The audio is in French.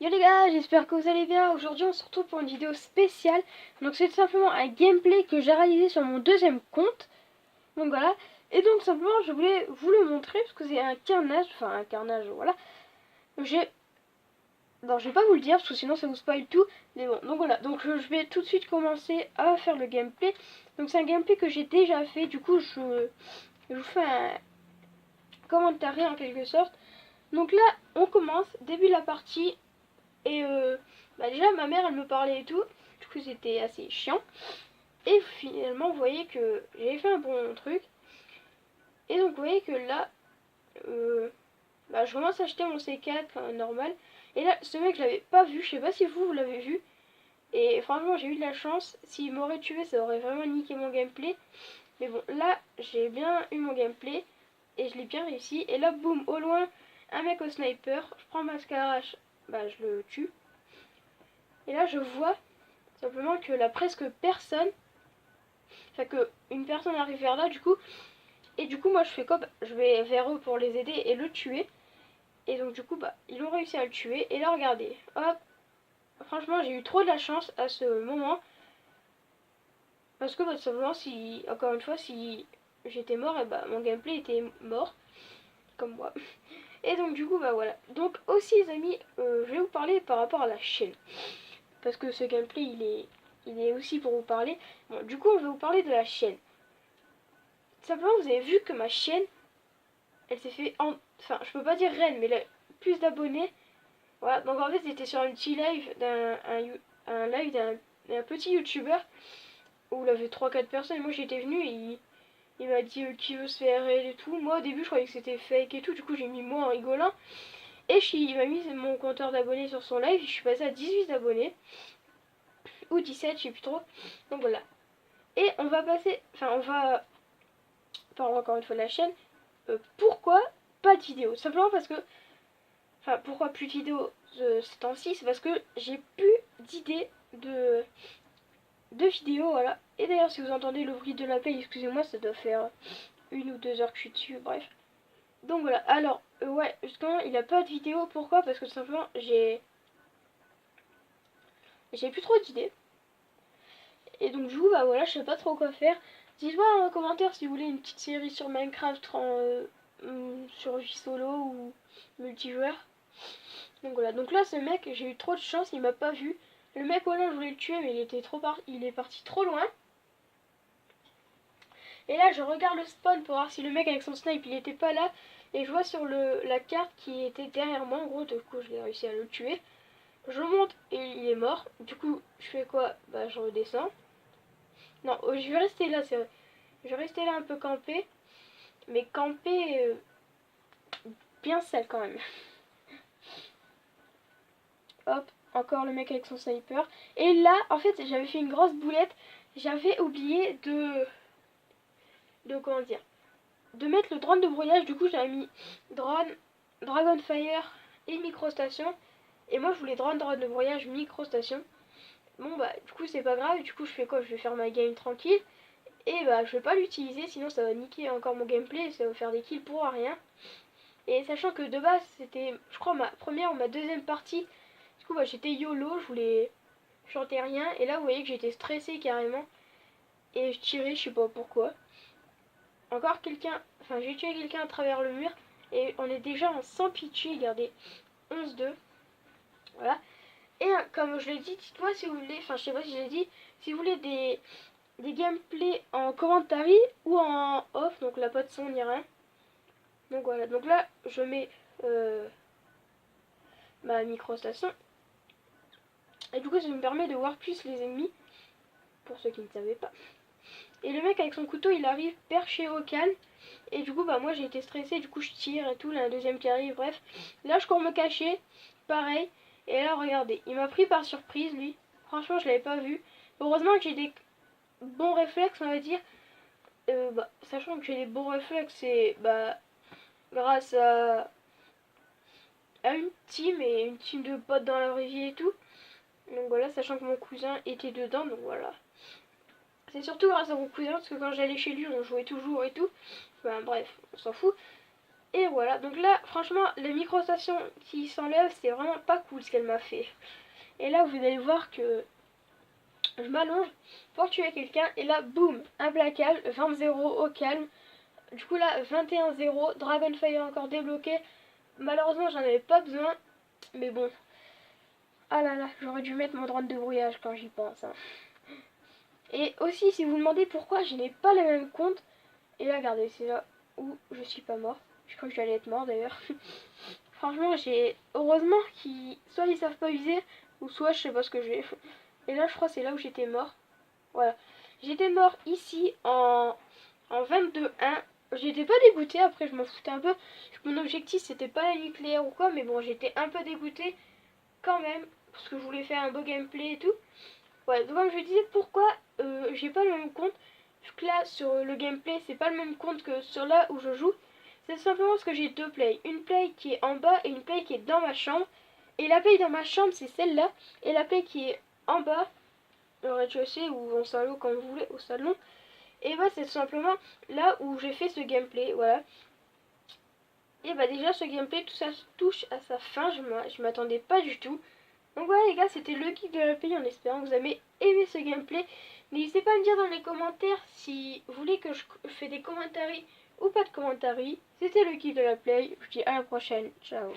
Yo les gars, j'espère que vous allez bien. Aujourd'hui on se retrouve pour une vidéo spéciale. Donc c'est tout simplement un gameplay que j'ai réalisé sur mon deuxième compte. Donc voilà. Et donc simplement je voulais vous le montrer parce que c'est un carnage. Enfin un carnage, voilà. J'ai... Non, je vais pas vous le dire parce que sinon ça vous spoil tout. Mais bon, donc voilà. Donc je vais tout de suite commencer à faire le gameplay. Donc c'est un gameplay que j'ai déjà fait. Du coup je vous fais un commentaire en quelque sorte. Donc là on commence, début de la partie. Et déjà ma mère elle me parlait et tout. Du coup c'était assez chiant. Et finalement vous voyez que j'avais fait un bon truc. Et donc vous voyez que là je commence à acheter mon C4 normal. Et là ce mec je l'avais pas vu. Je sais pas si vous l'avez vu. Et franchement j'ai eu de la chance. S'il m'aurait tué ça aurait vraiment niqué mon gameplay. Mais bon là j'ai bien eu mon gameplay. Et je l'ai bien réussi. Et là boum au loin un mec au sniper. Je prends ma scarache. Je le tue. Et là je vois simplement que là presque personne, enfin que une personne arrive vers là du coup, et du coup moi je fais quoi, je vais vers eux pour les aider et le tuer. Et donc du coup ils ont réussi à le tuer. Et là regardez, hop, franchement j'ai eu trop de la chance à ce moment. Parce que simplement si, encore une fois, si j'étais mort, et mon gameplay était mort, comme moi. Et donc du coup voilà. Donc aussi les amis, je vais vous parler par rapport à la chaîne. Parce que ce gameplay il est aussi pour vous parler. Bon, du coup, on va vous parler de la chaîne. Simplement, vous avez vu que ma chaîne, elle s'est fait enfin, je peux pas dire reine, mais elle a plus d'abonnés. Voilà, donc en fait, c'était sur un petit live un live d'un petit youtubeur où il avait 3-4 personnes. Et moi, j'étais venu et il m'a dit qui veut se faire RL et tout. Moi, au début, je croyais que c'était fake et tout. Du coup, j'ai mis moi en rigolant. Et il m'a mis mon compteur d'abonnés sur son live. Je suis passé à 18 abonnés. Ou 17, je sais plus trop. Donc voilà. Et on va passer. Enfin, on va parler encore une fois de la chaîne. Pourquoi pas de vidéo? Simplement parce que. Enfin, pourquoi plus de vidéos ces temps-ci? C'est parce que j'ai plus d'idées de vidéos, voilà. Et d'ailleurs, si vous entendez le bruit de la play, excusez-moi, ça doit faire 1 ou 2 heures que je suis dessus, bref. Donc voilà, alors, ouais, justement, il a pas de vidéo. Pourquoi? Parce que tout simplement, j'ai plus trop d'idées. Et donc, du coup, voilà, je sais pas trop quoi faire. Dites-moi en commentaire si vous voulez une petite série sur Minecraft survie solo ou multijoueur. Donc voilà, donc là ce mec, j'ai eu trop de chance, il m'a pas vu. Le mec au loin, je voulais le tuer, mais il est parti trop loin. Et là je regarde le spawn pour voir si le mec avec son snipe il était pas là. Et je vois sur la carte qui était derrière moi, en gros, du coup je l'ai réussi à le tuer. Je monte et il est mort. Du coup je fais quoi? Je redescends. Non, je vais rester là, c'est vrai. Je vais rester là un peu campé. Mais camper bien sale quand même. Hop, encore le mec avec son sniper. Et là, en fait, j'avais fait une grosse boulette. J'avais oublié comment dire, de mettre le drone de brouillage. Du coup, j'avais mis drone, Dragonfire et microstation. Et moi, je voulais drone de brouillage, microstation. Bon, du coup, c'est pas grave. Du coup, je fais quoi? Je vais faire ma game tranquille. Et je vais pas l'utiliser, sinon ça va niquer encore mon gameplay. Ça va faire des kills pour rien. Et sachant que de base, c'était, je crois, ma première ou ma deuxième partie. Du coup, j'étais YOLO, je voulais chanter rien. Et là, vous voyez que j'étais stressée carrément. Et je tirais, je sais pas pourquoi. Encore quelqu'un, enfin, j'ai tué quelqu'un à travers le mur. Et on est déjà en sans pitié, regardez. 11-2. Voilà. Et comme je l'ai dit, dites-moi si vous voulez, enfin, je sais pas si je l'ai dit, si vous voulez des gameplays en commentaire ou en off, donc là, pas de son ni rien. Donc voilà, donc là, je mets ma microstation. Et du coup, ça me permet de voir plus les ennemis, pour ceux qui ne savaient pas. Et le mec avec son couteau, il arrive perché au calme. Et du coup, moi j'ai été stressée, du coup je tire et tout, là, la deuxième qui arrive, bref. Là, je cours me cacher, pareil. Et là, regardez, il m'a pris par surprise, lui. Franchement, je l'avais pas vu. Heureusement que j'ai des bons réflexes, on va dire. Sachant que j'ai des bons réflexes, c'est grâce à une team et une team de potes dans la vraie vie et tout. Donc voilà, sachant que mon cousin était dedans, donc voilà. C'est surtout grâce à mon cousin, parce que quand j'allais chez lui, on jouait toujours et tout. Bref, on s'en fout. Et voilà, donc là, franchement, les microstations qui s'enlèvent, c'est vraiment pas cool ce qu'elle m'a fait. Et là, vous allez voir que je m'allonge pour tuer quelqu'un, et là, boum, implacable, 20-0 au calme. Du coup là, 21-0, Dragonfire encore débloqué. Malheureusement, j'en avais pas besoin, mais bon. Ah là là, j'aurais dû mettre mon drone de brouillage quand j'y pense. Hein. Et aussi, si vous me demandez pourquoi je n'ai pas les mêmes comptes, et là, regardez, c'est là où je suis pas mort. Je crois que j'allais être mort d'ailleurs. Franchement, j'ai. Heureusement qu'ils. Soit ils savent pas user, ou soit je sais pas ce que j'ai. Et là, je crois que c'est là où j'étais mort. Voilà. J'étais mort ici en 22-1. J'étais pas dégoûtée, après je m'en foutais un peu. Mon objectif c'était pas la nucléaire ou quoi, mais bon, j'étais un peu dégoûtée quand même, parce que je voulais faire un beau gameplay et tout. Ouais, donc comme je disais, pourquoi j'ai pas le même compte, vu que là sur le gameplay c'est pas le même compte que sur là où je joue. C'est simplement parce que j'ai deux plays. Une play qui est en bas et une play qui est dans ma chambre. Et la play dans ma chambre c'est celle-là. Et la play qui est en bas, au rez-de-chaussée ou en salon comme vous voulez, au salon. Et bah c'est tout simplement là où j'ai fait ce gameplay, voilà. Et bah déjà ce gameplay, tout ça touche à sa fin, je m'attendais pas du tout. Donc voilà les gars, c'était le guide de la play en espérant que vous avez aimé ce gameplay. N'hésitez pas à me dire dans les commentaires si vous voulez que je fais des commentaires ou pas de commentaires. C'était le guide de la play, je vous dis à la prochaine, ciao.